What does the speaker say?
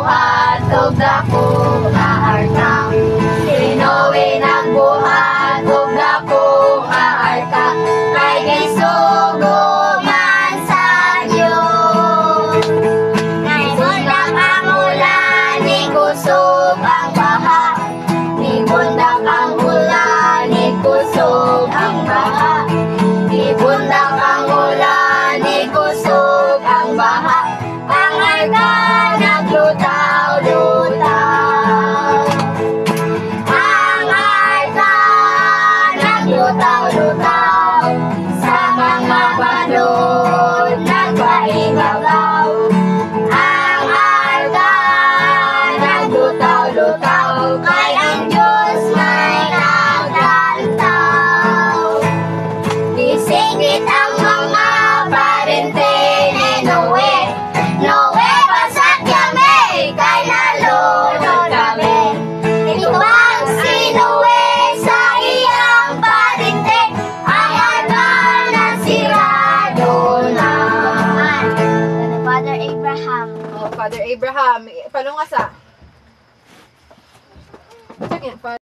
nagbuhat og dako nga arka. Si Noe nagbuhat og dako nga arka, kay gisuguman sa Dios. Nibundak ang ulan, nikusog ang baha. Nibundak ang ulan, nikusog ang baha. Nibundak ang ulan, nikusog ang baha. Ang arka naglutaw-lutaw. Ang arka naglutaw-lutaw. Sa mga balon nagpaibabaw. Ang arka naglutaw-lutaw, kay ang Diyos may naglantaw. Isingit ang mga parente ni Noe. Noe, basak kami, kay nalunod kami. Itubang si Noe sa iyang parente, ang arka nasirado na. Father Abraham. Oh, Father Abraham. Paano nga sa? Check yan,